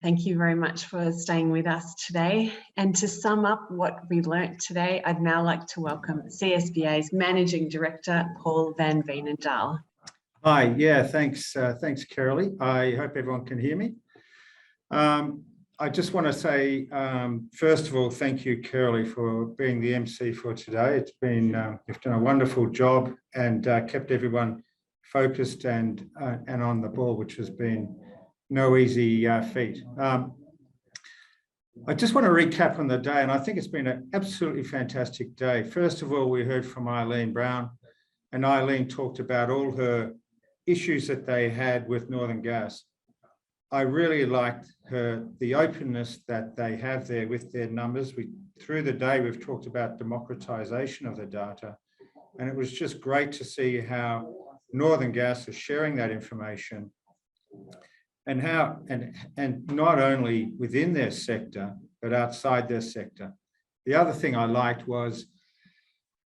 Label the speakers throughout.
Speaker 1: Thank you very much for staying with us today. And to sum up what we learnt today, I'd now like to welcome CSBA's Managing Director, Paul van Veenendaal.
Speaker 2: Hi, yeah, thanks, Carolee. I hope everyone can hear me. I just want to say, first of all, thank you, Carolee, for being the MC for today. It's been, you've done a wonderful job and kept everyone focused and on the ball, which has been no easy feat. I just want to recap on the day, and I think it's been an absolutely fantastic day. First of all, we heard from Eileen Brown, and Eileen talked about all her issues that they had with Northern Gas. I really liked the openness that they have there with their numbers. Through the day, we've talked about democratization of the data, and it was just great to see how Northern Gas is sharing that information and how, and not only within their sector, but outside their sector. The other thing I liked was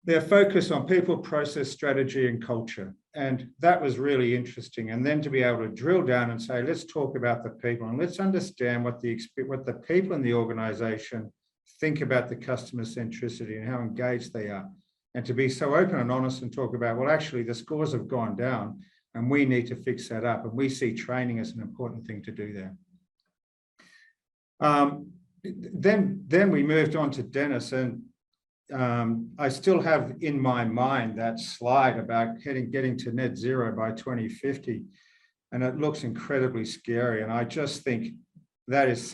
Speaker 2: their focus on people, process, strategy, and culture. And that was really interesting. And then to be able to drill down and say, let's talk about the people and let's understand what the people in the organization think about the customer centricity and how engaged they are. And to be so open and honest and talk about, well, actually the scores have gone down and we need to fix that up. And we see training as an important thing to do there. Then we moved on to Dennis, and I still have in my mind that slide about getting to net zero by 2050, and it looks incredibly scary. And I just think that is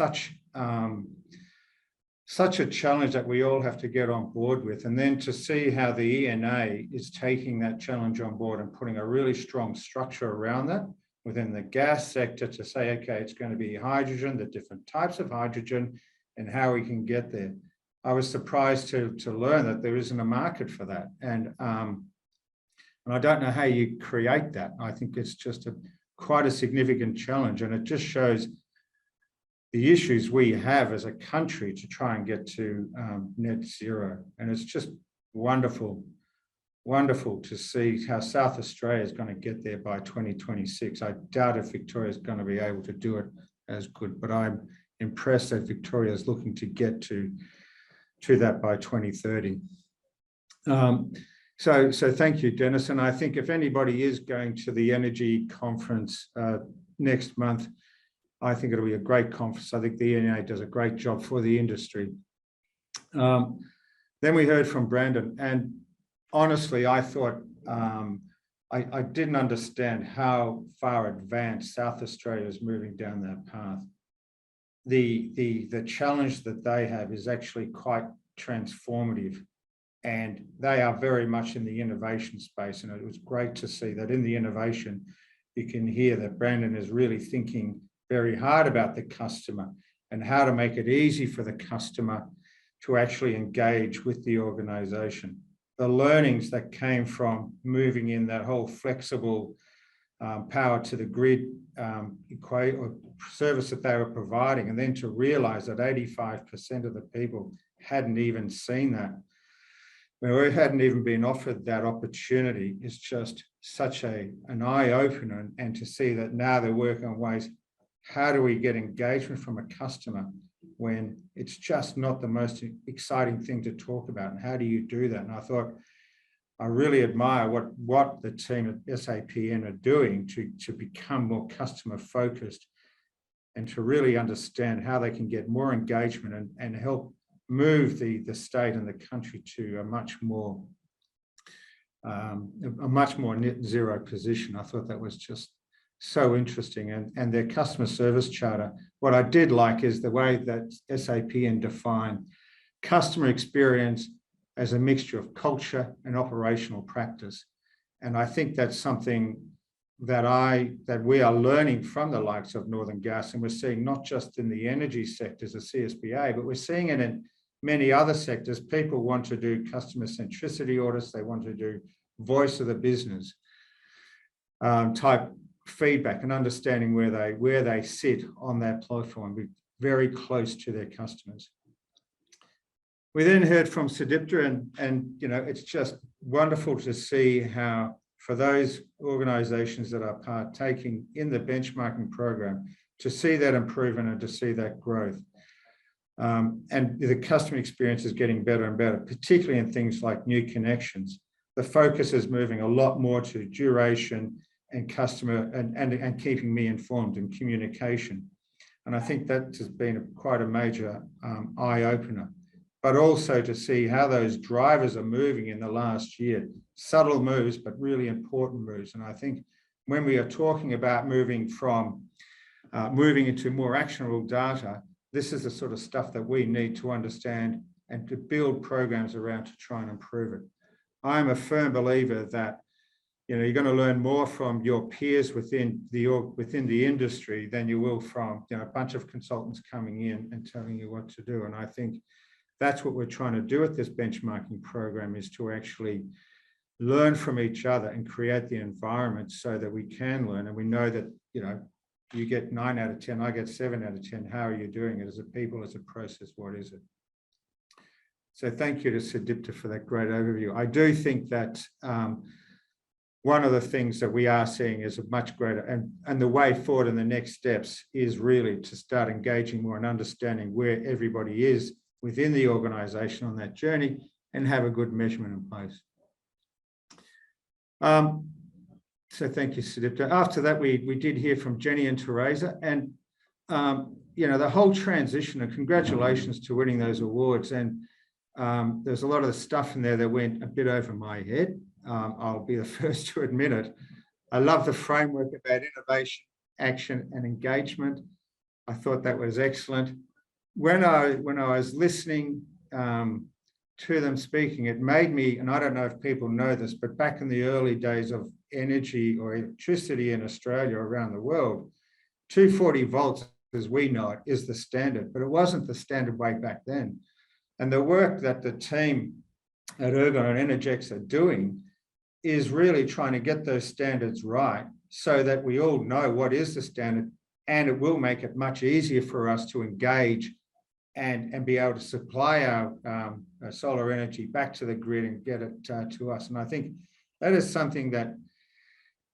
Speaker 2: such a challenge that we all have to get on board with. And then to see how the ENA is taking that challenge on board and putting a really strong structure around that within the gas sector to say, okay, it's going to be hydrogen, the different types of hydrogen, and how we can get there. I was surprised to learn that there isn't a market for that. And I don't know how you create that. I think it's just quite a significant challenge. And it just shows the issues we have as a country to try and get to net zero. And it's just wonderful to see how South Australia is going to get there by 2026. I doubt if Victoria is going to be able to do it as good, but I'm impressed that Victoria is looking to get to that by 2030. So thank you, Dennis. And I think if anybody is going to the energy conference next month, I think it'll be a great conference. I think the ENA does a great job for the industry. Then we heard from Brandon, and honestly, I thought I didn't understand how far advanced South Australia is moving down that path. The challenge that they have is actually quite transformative, and they are very much in the innovation space. And it was great to see that in the innovation, you can hear that Brandon is really thinking very hard about the customer and how to make it easy for the customer to actually engage with the organization. The learnings that came from moving in that whole flexible power to the grid service that they were providing, and then to realize that 85% of the people hadn't even seen that, we hadn't even been offered that opportunity, is just such an eye-opener. And to see that now they're working on ways, how do we get engagement from a customer when it's just not the most exciting thing to talk about, and how do you do that? And I thought, I really admire what the team at SAPN are doing to become more customer focused and to really understand how they can get more engagement and help move the state and the country to a much more net zero position. I thought that was just so interesting. And their customer service charter, what I did like is the way that SAPN define customer experience as a mixture of culture and operational practice. And I think that's something that we are learning from the likes of Northern Gas, and we're seeing not just in the energy sectors of CSBA, but we're seeing it in many other sectors. People want to do customer centricity audits, they want to do voice of the business type feedback and understanding where they sit on that platform, be very close to their customers. We then heard from Sudipta, and it's just wonderful to see how, for those organizations that are partaking in the benchmarking program, to see that improvement and to see that growth. And the customer experience is getting better and better, particularly in things like new connections. The focus is moving a lot more to duration and customer and keeping me informed and communication. And I think that has been quite a major eye-opener. But also to see how those drivers are moving in the last year. Subtle moves, but really important moves. And I think when we are talking about moving into more actionable data, this is the sort of stuff that we need to understand and to build programs around to try and improve it. I'm a firm believer that you're going to learn more from your peers within the industry than you will from a bunch of consultants coming in and telling you what to do. And I think that's what we're trying to do with this benchmarking program, is to actually learn from each other and create the environment so that we can learn. And we know that, you get 9 out of 10, I get 7 out of 10. How are you doing it as a people, as a process? What is it? So thank you to Sudipta for that great overview. I do think that one of the things that we are seeing is a much greater, and the way forward and the next steps is really to start engaging more and understanding where everybody is within the organisation on that journey and have a good measurement in place. So thank you, Sudipta. After that, we did hear from Jenny and Teresa, and the whole transition, and congratulations to winning those awards. And there's a lot of the stuff in there that went a bit over my head. I'll be the first to admit it. I love the framework about innovation, action, and engagement. I thought that was excellent. When I was listening to them speaking, it made me, and I don't know if people know this, but back in the early days of energy or electricity in Australia, around the world, 240 volts, as we know it, is the standard, but it wasn't the standard way back then. And the work that the team at Ergon and Energex are doing is really trying to get those standards right so that we all know what is the standard, and it will make it much easier for us to engage and be able to supply our solar energy back to the grid and get it to us. And I think that is something that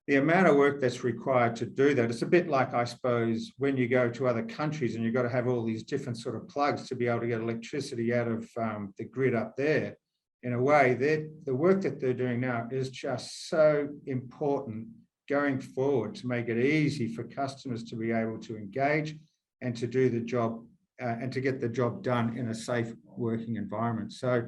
Speaker 2: the amount of work that's required to do that, it's a bit like, I suppose, when you go to other countries and you've got to have all these different sort of plugs to be able to get electricity out of the grid up there. In a way, the work that they're doing now is just so important going forward to make it easy for customers to be able to engage and to do the job and to get the job done in a safe working environment. So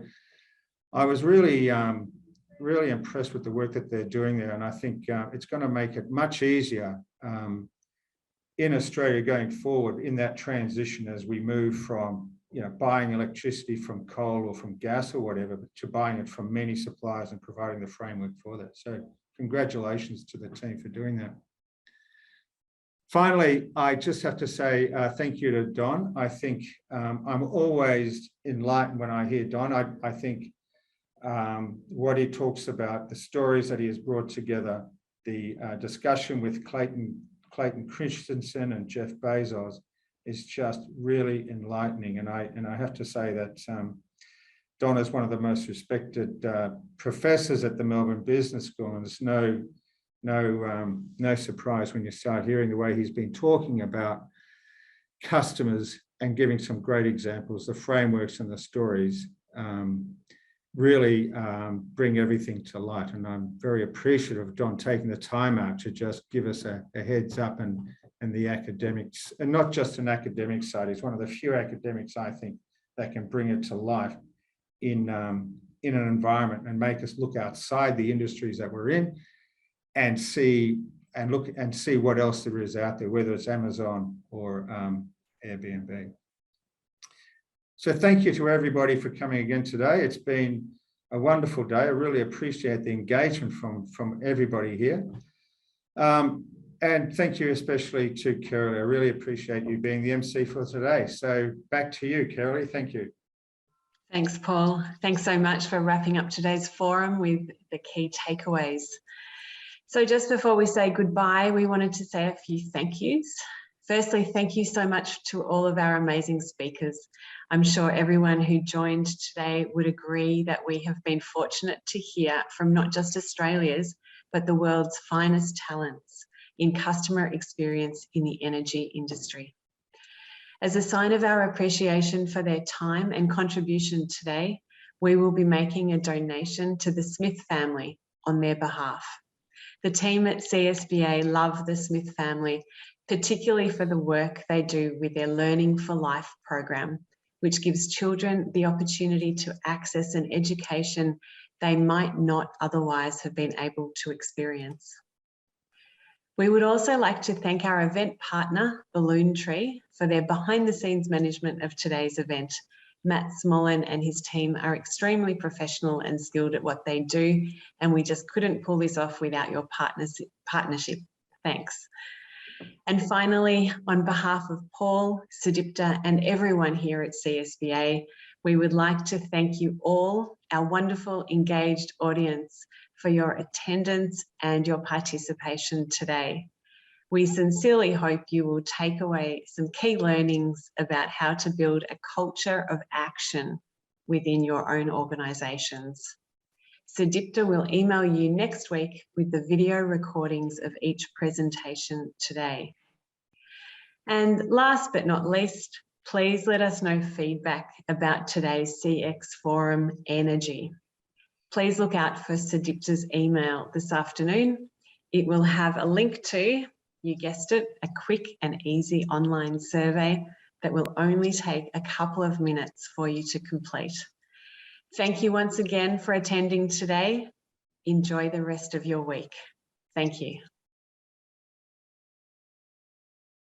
Speaker 2: I was really impressed with the work that they're doing there. And I think it's going to make it much easier in Australia going forward in that transition as we move from buying electricity from coal or from gas or whatever, but to buying it from many suppliers and providing the framework for that. So congratulations to the team for doing that. Finally, I just have to say thank you to Don. I think I'm always enlightened when I hear Don. I think what he talks about, the stories that he has brought together, the discussion with Clayton Christensen and Jeff Bezos is just really enlightening. And I have to say that Don is one of the most respected professors at the Melbourne Business School, and it's no surprise when you start hearing the way he's been talking about customers and giving some great examples. The frameworks and the stories really bring everything to light. And I'm very appreciative of Don taking the time out to just give us a heads up and the academics, and not just an academic side. He's one of the few academics, I think, that can bring it to life in an environment and make us look outside the industries that we're in and see what else there is out there, whether it's Amazon or Airbnb. So thank you to everybody for coming again today. It's been a wonderful day. I really appreciate the engagement from everybody here. And thank you especially to Carolee. I really appreciate you being the MC for today. So back to you, Carolee. Thank you.
Speaker 1: Thanks, Paul. Thanks so much for wrapping up today's forum with the key takeaways. So just before we say goodbye, we wanted to say a few thank yous. Firstly, thank you so much to all of our amazing speakers. I'm sure everyone who joined today would agree that we have been fortunate to hear from not just Australia's, but the world's finest talents in customer experience in the energy industry. As a sign of our appreciation for their time and contribution today, we will be making a donation to the Smith family on their behalf. The team at CSBA love the Smith family, particularly for the work they do with their Learning for Life program, which gives children the opportunity to access an education they might not otherwise have been able to experience. We would also like to thank our event partner, Balloon Tree, for their behind-the-scenes management of today's event. Matt Smolin and his team are extremely professional and skilled at what they do, and we just couldn't pull this off without your partnership. Thanks. And finally, on behalf of Paul, Sudipta, and everyone here at CSBA, we would like to thank you all, our wonderful engaged audience, for your attendance and your participation today. We sincerely hope you will take away some key learnings about how to build a culture of action within your own organisations. Sudipta will email you next week with the video recordings of each presentation today. And last but not least, please let us know feedback about today's CX Forum Energy. Please look out for Sudipta's email this afternoon. It will have a link to, you guessed it, a quick and easy online survey that will only take a couple of minutes for you to complete. Thank you once again for attending today. Enjoy the rest of your week. Thank you.